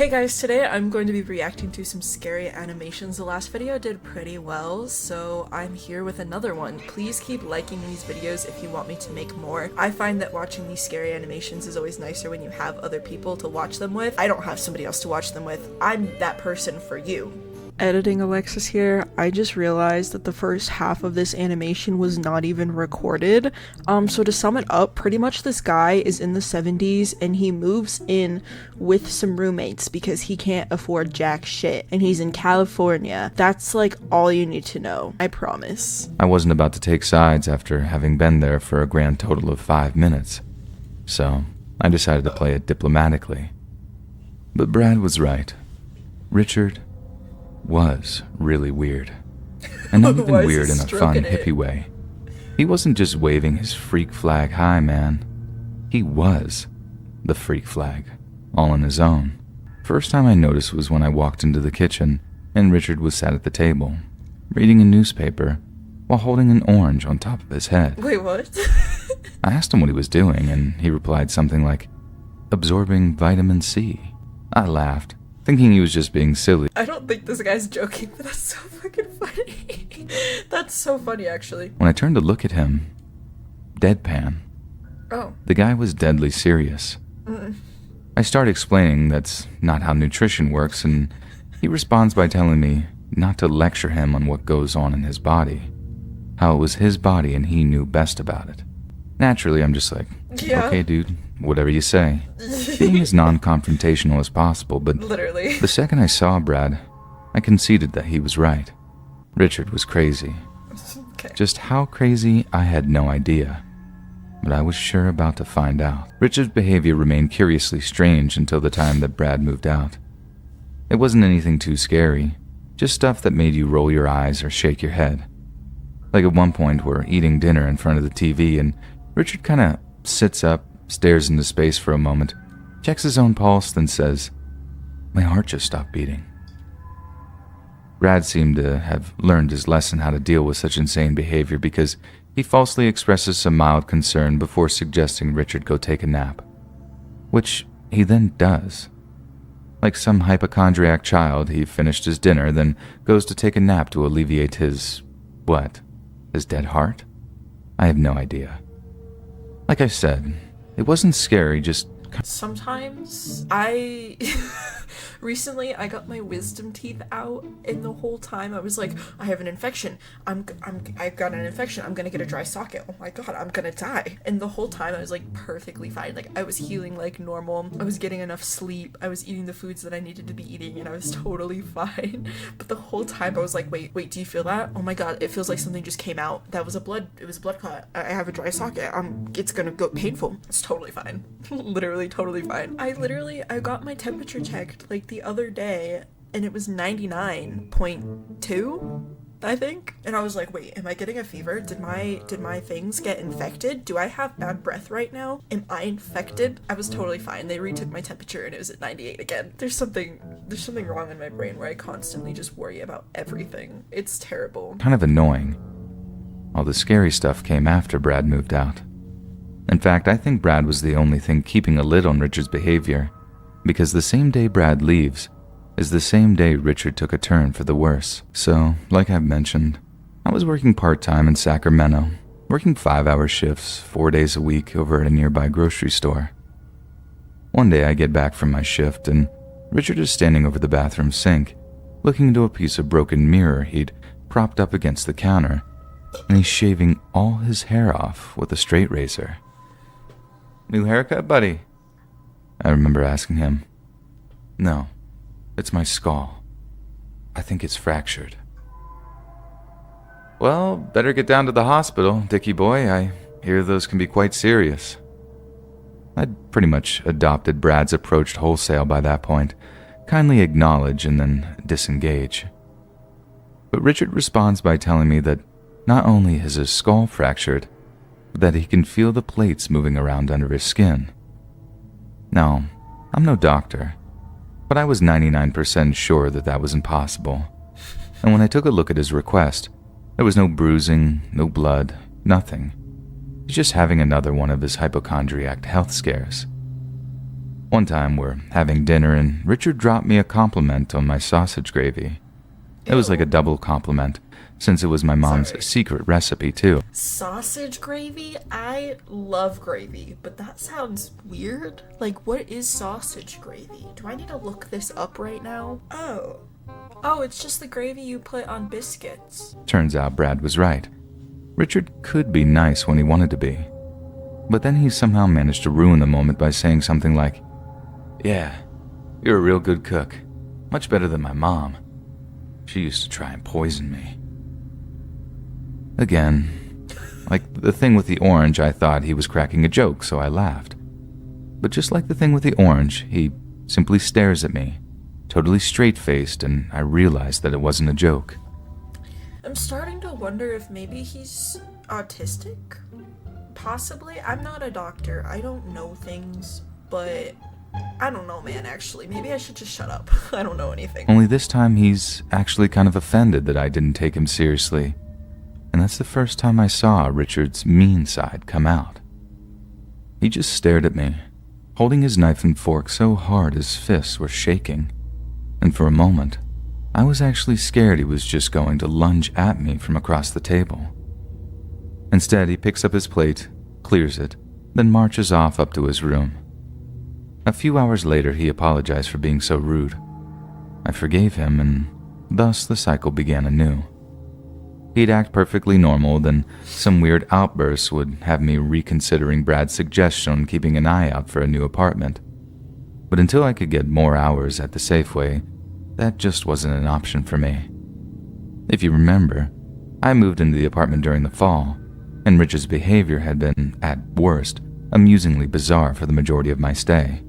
Hey guys, today I'm going to be reacting to some scary animations. The last video did pretty well, so I'm here with another one. Please keep liking these videos if you want me to make more. I find that watching these scary animations is always nicer when you have other people to watch them with. I don't have somebody else to watch them with. I'm that person for you. Editing Alexis here, I just realized that the first half of this animation was not even recorded. So to sum it up, pretty much this guy is in the 70s and he moves in with some roommates because he can't afford jack shit and he's in California. That's like all you need to know, I promise. I wasn't about to take sides after having been there for a grand total of 5 minutes, so I decided to play it diplomatically. But Brad was right. Richard was really weird. And not even weird in a fun, hippie way. He wasn't just waving his freak flag high, man. He was the freak flag, all on his own. First time I noticed was when I walked into the kitchen and Richard was sat at the table, reading a newspaper while holding an orange on top of his head. Wait, what? I asked him what he was doing and he replied something like, absorbing vitamin C. I laughed, thinking he was just being silly. I don't think this guy's joking, but that's so fucking funny. That's so funny, actually. When I turned to look at him, deadpan. Oh. The guy was deadly serious. I start explaining that's not how nutrition works, and he responds by telling me not to lecture him on what goes on in his body, how it was his body and he knew best about it. Naturally, I'm just like, yeah. Okay, dude, whatever you say. Being as non-confrontational as possible, but literally. The second I saw Brad, I conceded that he was right. Richard was crazy. Okay. Just how crazy, I had no idea. But I was sure about to find out. Richard's behavior remained curiously strange until the time that Brad moved out. It wasn't anything too scary, just stuff that made you roll your eyes or shake your head. Like at one point, we're eating dinner in front of the TV and Richard kinda sits up, stares into space for a moment, checks his own pulse, then says, "My heart just stopped beating." Brad seemed to have learned his lesson how to deal with such insane behavior because he falsely expresses some mild concern before suggesting Richard go take a nap, which he then does. Like some hypochondriac child, he finished his dinner, then goes to take a nap to alleviate his, what, his dead heart? I have no idea. Like I said, it wasn't scary, just sometimes recently I got my wisdom teeth out and the whole time I was like, I have an infection. I've got an infection. I'm gonna get a dry socket. Oh my god, I'm gonna die. And the whole time I was like perfectly fine. Like I was healing like normal. I was getting enough sleep. I was eating the foods that I needed to be eating and I was totally fine. But the whole time I was like, wait, do you feel that? Oh my god, it feels like something just came out. It was a blood clot. I have a dry socket. It's gonna go painful. It's totally fine. Literally totally fine. I got my temperature checked like the other day and it was 99.2, I think. And I was like, wait, am I getting a fever? Did my things get infected? Do I have bad breath right now? Am I infected? I was totally fine. They retook my temperature and it was at 98 again. There's something wrong in my brain where I constantly just worry about everything. It's terrible. Kind of annoying. All the scary stuff came after Brad moved out. In fact, I think Brad was the only thing keeping a lid on Richard's behavior, because the same day Brad leaves is the same day Richard took a turn for the worse. So, like I've mentioned, I was working part-time in Sacramento, working 5-hour shifts, 4 days a week over at a nearby grocery store. One day I get back from my shift and Richard is standing over the bathroom sink, looking into a piece of broken mirror he'd propped up against the counter, and he's shaving all his hair off with a straight razor. "New haircut, buddy?" I remember asking him. "No, it's my skull. I think it's fractured." "Well, better get down to the hospital, Dickie boy. I hear those can be quite serious." I'd pretty much adopted Brad's approach wholesale by that point, kindly acknowledge and then disengage. But Richard responds by telling me that not only is his skull fractured, but that he can feel the plates moving around under his skin. Now, I'm no doctor, but I was 99% sure that was impossible. And when I took a look at his request, there was no bruising, no blood, nothing. He's just having another one of his hypochondriac health scares. One time we're having dinner and Richard dropped me a compliment on my sausage gravy. It was like a double compliment, since it was my mom's secret recipe too. Sausage gravy? I love gravy, but that sounds weird. Like, what is sausage gravy? Do I need to look this up right now? Oh, it's just the gravy you put on biscuits. Turns out Brad was right. Richard could be nice when he wanted to be. But then he somehow managed to ruin the moment by saying something like, "Yeah, you're a real good cook. Much better than my mom. She used to try and poison me." Again, like the thing with the orange, I thought he was cracking a joke, so I laughed. But just like the thing with the orange, he simply stares at me, totally straight-faced, and I realized that it wasn't a joke. I'm starting to wonder if maybe he's autistic? Possibly. I'm not a doctor. I don't know things, but I don't know, man, actually. Maybe I should just shut up. I don't know anything. Only this time he's actually kind of offended that I didn't take him seriously. And that's the first time I saw Richard's mean side come out. He just stared at me, holding his knife and fork so hard his fists were shaking. And for a moment, I was actually scared he was just going to lunge at me from across the table. Instead, he picks up his plate, clears it, then marches off up to his room. A few hours later, he apologized for being so rude. I forgave him, and thus the cycle began anew. He'd act perfectly normal, then some weird outbursts would have me reconsidering Brad's suggestion on keeping an eye out for a new apartment. But until I could get more hours at the Safeway, that just wasn't an option for me. If you remember, I moved into the apartment during the fall, and Richard's behavior had been, at worst, amusingly bizarre for the majority of my stay.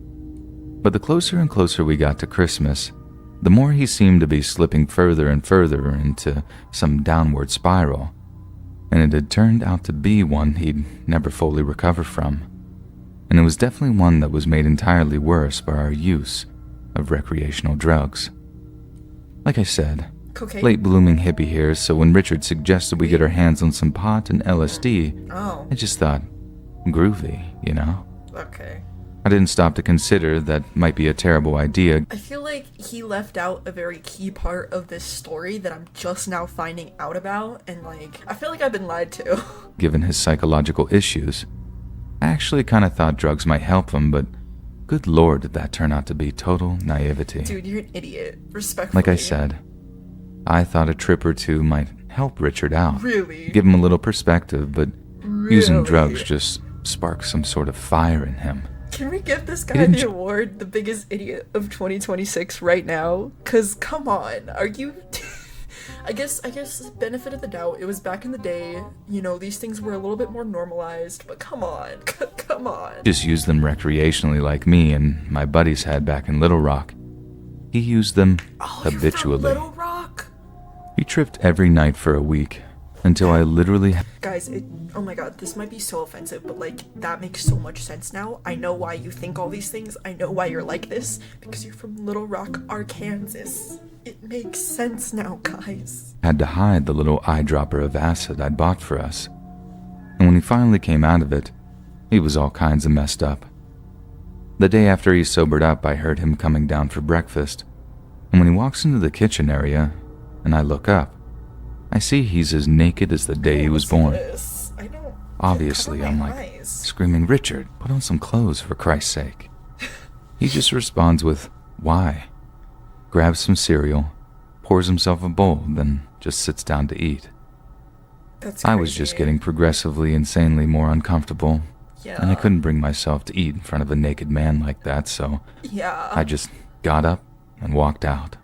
But the closer and closer we got to Christmas, the more he seemed to be slipping further and further into some downward spiral, and it had turned out to be one he'd never fully recover from. And it was definitely one that was made entirely worse by our use of recreational drugs. Like I said, Cocaine? late blooming hippie here, so when Richard suggested we get our hands on some pot and LSD, I just thought, groovy, you know? Okay. I didn't stop to consider that might be a terrible idea. I feel like he left out a very key part of this story that I'm just now finding out about, and I feel like I've been lied to. Given his psychological issues, I actually kind of thought drugs might help him, but good lord did that turn out to be total naivety. Dude, you're an idiot. Respectfully. Like I said, I thought a trip or two might help Richard out. Really? Give him a little perspective, but Really? using drugs just sparked some sort of fire in him. Can we give this guy the award, the biggest idiot of 2026 right now? Cause come on, are you... I guess benefit of the doubt, it was back in the day, you know, these things were a little bit more normalized, but come on, come on. Just used them recreationally like me and my buddies had back in Little Rock. He used them habitually. You're from Little Rock? He tripped every night for a week, until I literally... Guys, oh my god, this might be so offensive, but that makes so much sense now. I know why you think all these things. I know why you're like this. Because you're from Little Rock, Arkansas. It makes sense now, guys. Had to hide the little eyedropper of acid I'd bought for us. And when he finally came out of it, he was all kinds of messed up. The day after he sobered up, I heard him coming down for breakfast. And when he walks into the kitchen area, and I look up, I see he's as naked as the day he was born. Obviously, I'm screaming, "Richard, put on some clothes for Christ's sake." He just responds with, "Why?" Grabs some cereal, pours himself a bowl, then just sits down to eat. I was just getting progressively, insanely more uncomfortable, and I couldn't bring myself to eat in front of a naked man like that, so I just got up and walked out.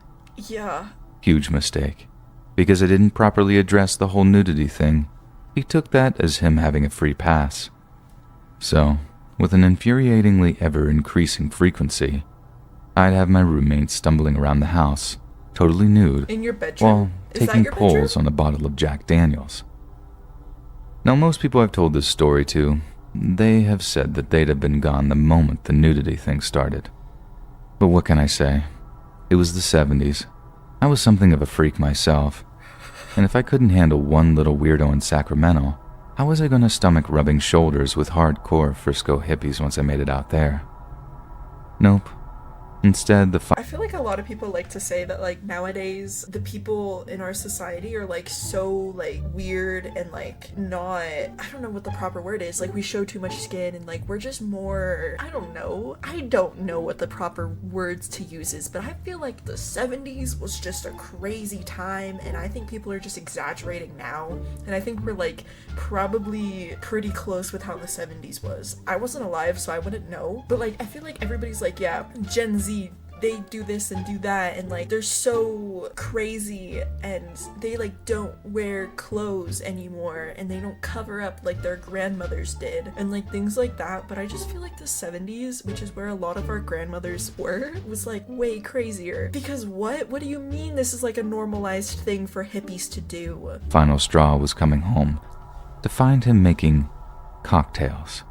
Huge mistake. Because I didn't properly address the whole nudity thing, he took that as him having a free pass. So, with an infuriatingly ever-increasing frequency, I'd have my roommates stumbling around the house, totally nude, in your bedroom? while taking pulls on a bottle of Jack Daniels. Now, most people I've told this story to, they have said that they'd have been gone the moment the nudity thing started. But what can I say? It was the 70s. I was something of a freak myself. And if I couldn't handle one little weirdo in Sacramento, how was I going to stomach rubbing shoulders with hardcore Frisco hippies once I made it out there? Nope. Instead, I feel like a lot of people like to say that like nowadays the people in our society are like so like weird and like not, I don't know what the proper word is, like we show too much skin and like we're just more, I don't know what the proper words to use is, but I feel like the 70s was just a crazy time and I think people are just exaggerating now, and I think we're like probably pretty close with how the 70s was. I wasn't alive so I wouldn't know, but like I feel like everybody's like, yeah, Gen Z, they do this and do that, and like they're so crazy and they like don't wear clothes anymore and they don't cover up like their grandmothers did and like things like that. But I just feel like the 70s, which is where a lot of our grandmothers were, was like way crazier. Because what do you mean this is like a normalized thing for hippies to do? Final straw was coming home to find him making cocktails.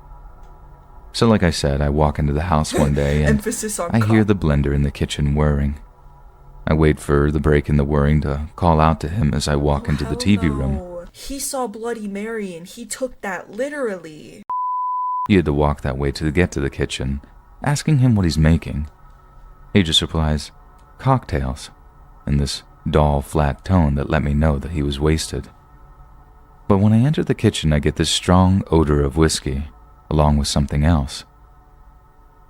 So like I said, I walk into the house one day and Emphasis on I hear the blender in the kitchen whirring. I wait for the break in the whirring to call out to him as I walk into the TV room. He saw Bloody Mary and he took that literally. You had to walk that way to get to the kitchen, asking him what he's making. He just replies, cocktails, in this dull, flat tone that let me know that he was wasted. But when I enter the kitchen, I get this strong odor of whiskey, along with something else.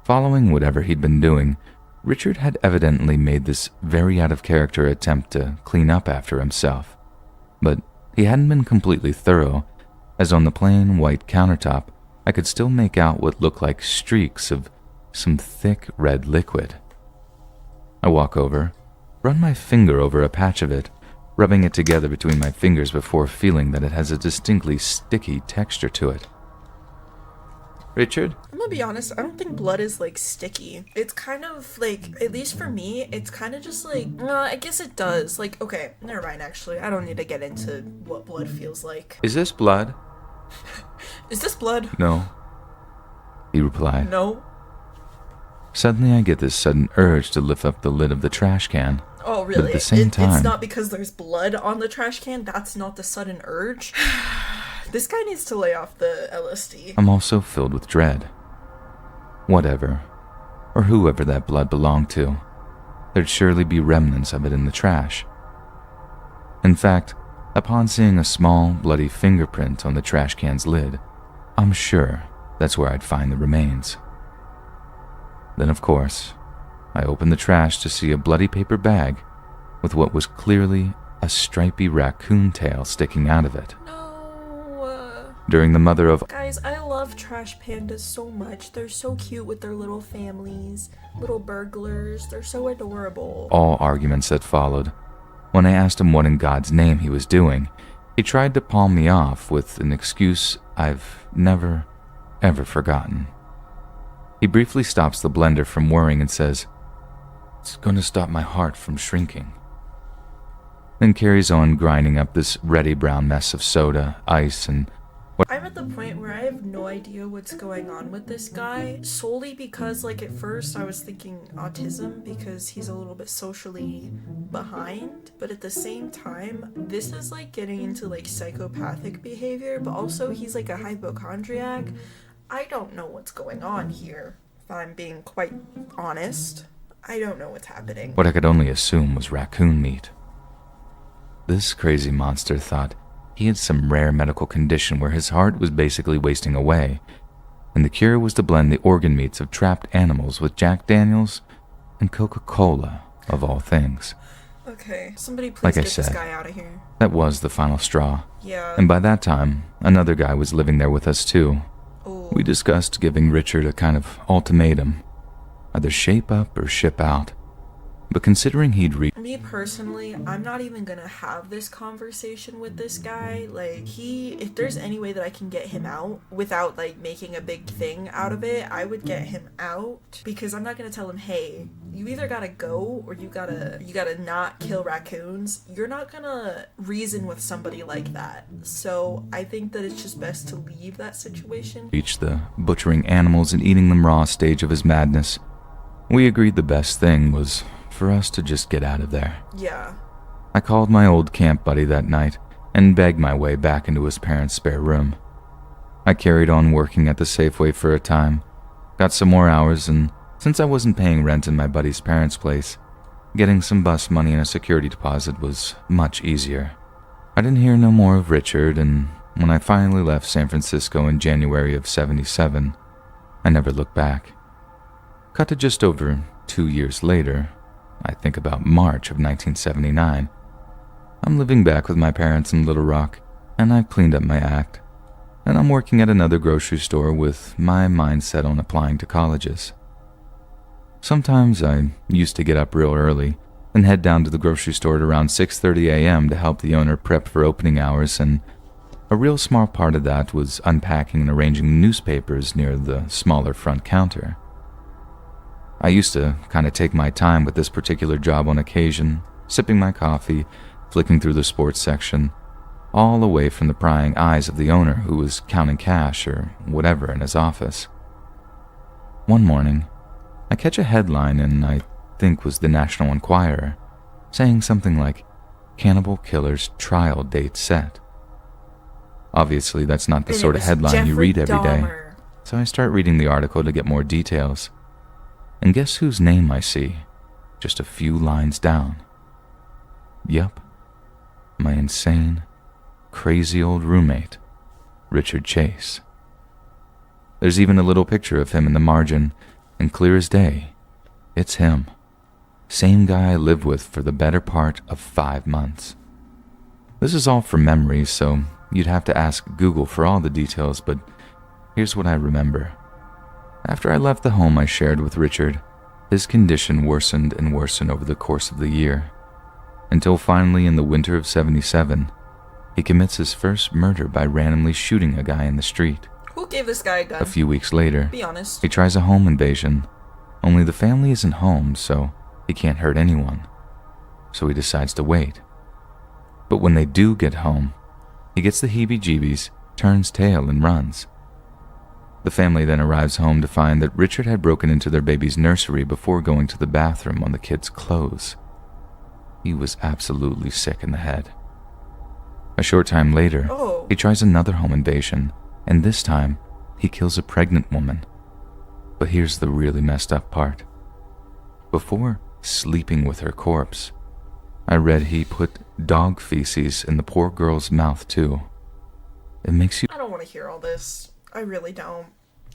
Following whatever he'd been doing, Richard had evidently made this very out-of-character attempt to clean up after himself. But he hadn't been completely thorough, as on the plain white countertop, I could still make out what looked like streaks of some thick red liquid. I walk over, run my finger over a patch of it, rubbing it together between my fingers before feeling that it has a distinctly sticky texture to it. Richard? I'm gonna be honest, I don't think blood is like sticky. It's kind of like, at least for me, it's kind of just like, I guess it does. Like, okay, never mind actually. I don't need to get into what blood feels like. Is this blood? Is this blood? No, he replied. No. Suddenly I get this sudden urge to lift up the lid of the trash can. Oh, really? But at the same time, it's not because there's blood on the trash can? That's not the sudden urge? This guy needs to lay off the LSD. I'm also filled with dread. Whatever, or whoever that blood belonged to, there'd surely be remnants of it in the trash. In fact, upon seeing a small, bloody fingerprint on the trash can's lid, I'm sure that's where I'd find the remains. Then, of course, I opened the trash to see a bloody paper bag with what was clearly a stripy raccoon tail sticking out of it. During the mother of... Guys, I love trash pandas so much. They're so cute with their little families, little burglars. They're so adorable. All arguments that followed. When I asked him what in God's name he was doing, he tried to palm me off with an excuse I've never, ever forgotten. He briefly stops the blender from whirring and says, "It's going to stop my heart from shrinking." Then carries on grinding up this reddy brown mess of soda, ice, and... I'm at the point where I have no idea what's going on with this guy, solely because, like, at first I was thinking autism because he's a little bit socially behind, but at the same time, this is, like, getting into, like, psychopathic behavior, but also he's, like, a hypochondriac. I don't know what's going on here, if I'm being quite honest. I don't know what's happening. What I could only assume was raccoon meat. This crazy monster thought he had some rare medical condition where his heart was basically wasting away, and the cure was to blend the organ meats of trapped animals with Jack Daniels and Coca-Cola, of all things. Okay, somebody please like get I said, this guy out of here. That was the final straw. Yeah. And by that time, another guy was living there with us too. Ooh. We discussed giving Richard a kind of ultimatum, either shape up or ship out. But considering he'd Me personally, I'm not even gonna have this conversation with this guy. Like, if there's any way that I can get him out without, like, making a big thing out of it, I would get him out. Because I'm not gonna tell him, hey, you either gotta go or you gotta not kill raccoons. You're not gonna reason with somebody like that. So I think that it's just best to leave that situation. reached the butchering animals and eating them raw stage of his madness, we agreed the best thing was for us to just get out of there. Yeah. I called my old camp buddy that night and begged my way back into his parents' spare room. I carried on working at the Safeway for a time, got some more hours, and Since I wasn't paying rent in my buddy's parents' place, getting some bus money and a security deposit was much easier. I didn't hear no more of Richard, and when I finally left San Francisco in January of '77, I never looked back. Cut to just over 2 years later, I think about March of 1979, I'm living back with my parents in Little Rock, and I've cleaned up my act, and I'm working at another grocery store with my mind set on applying to colleges. Sometimes I used to get up real early and head down to the grocery store at around 6:30 a.m. to help the owner prep for opening hours, and a real small part of that was unpacking and arranging newspapers near the smaller front counter. I used to kind of take my time with this particular job on occasion, sipping my coffee, flicking through the sports section, all away from the prying eyes of the owner who was counting cash or whatever in his office. One morning, I catch a headline in, I think was the National Enquirer, saying something like, "Cannibal Killer's Trial Date Set." Obviously, that's not the sort of headline you read every day, so I start reading the article to get more details. And guess whose name I see, just a few lines down? Yup, my insane, crazy old roommate, Richard Chase. There's even a little picture of him in the margin, and clear as day, it's him. Same guy I lived with for the better part of 5 months. This is all from memory, so you'd have to ask Google for all the details, but here's what I remember. After I left the home I shared with Richard, his condition worsened and worsened over the course of the year, until finally in the winter of '77, he commits his first murder by randomly shooting a guy in the street. Who gave this guy a gun? A few weeks later, Be honest. he tries a home invasion, only the family isn't home, so he can't hurt anyone. So he decides to wait. But when they do get home, he gets the heebie-jeebies, turns tail, and runs. The family then arrives home to find that Richard had broken into their baby's nursery before going to the bathroom on the kids' clothes. He was absolutely sick in the head. A short time later, he tries another home invasion, and this time, he kills a pregnant woman. But here's the really messed up part. Before sleeping with her corpse, I read he put dog feces in the poor girl's mouth too. It makes you I don't want to hear all this. I really don't.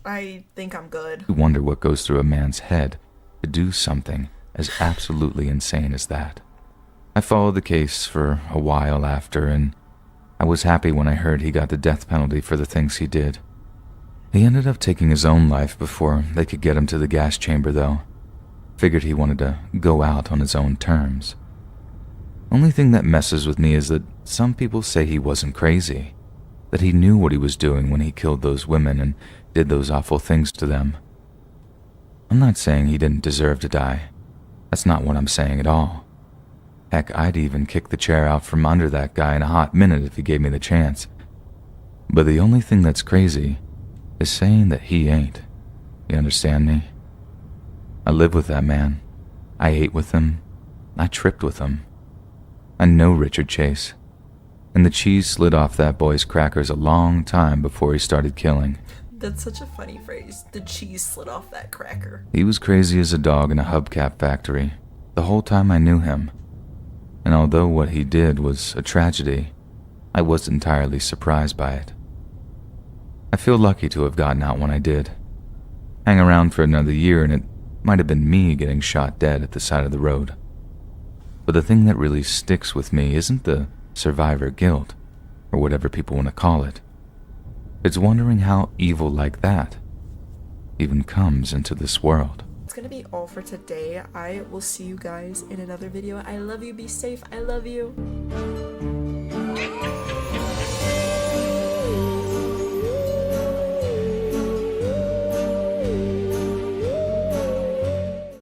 I think I'm good. wonder what goes through a man's head to do something as absolutely insane as that. I followed the case for a while after, and I was happy when I heard he got the death penalty for the things he did. He ended up taking his own life before they could get him to the gas chamber, though. Figured he wanted to go out on his own terms. Only thing that messes with me is that some people say he wasn't crazy, that he knew what he was doing when he killed those women and did those awful things to them. I'm not saying he didn't deserve to die. That's not what I'm saying at all. Heck, I'd even kick the chair out from under that guy in a hot minute if he gave me the chance. But the only thing that's crazy is saying that he ain't. You understand me? I live with that man. I ate with him. I tripped with him. I know Richard Chase. And the cheese slid off that boy's crackers a long time before he started killing. That's such a funny phrase. The cheese slid off that cracker. He was crazy as a dog in a hubcap factory the whole time I knew him. And although what he did was a tragedy, I wasn't entirely surprised by it. I feel lucky to have gotten out when I did. Hang around for another year and it might have been me getting shot dead at the side of the road. But the thing that really sticks with me isn't the survivor guilt, or whatever people want to call it. It's wondering how evil like that even comes into this world. It's gonna be all for today. I will see you guys in another video. I love you. Be safe. I love you.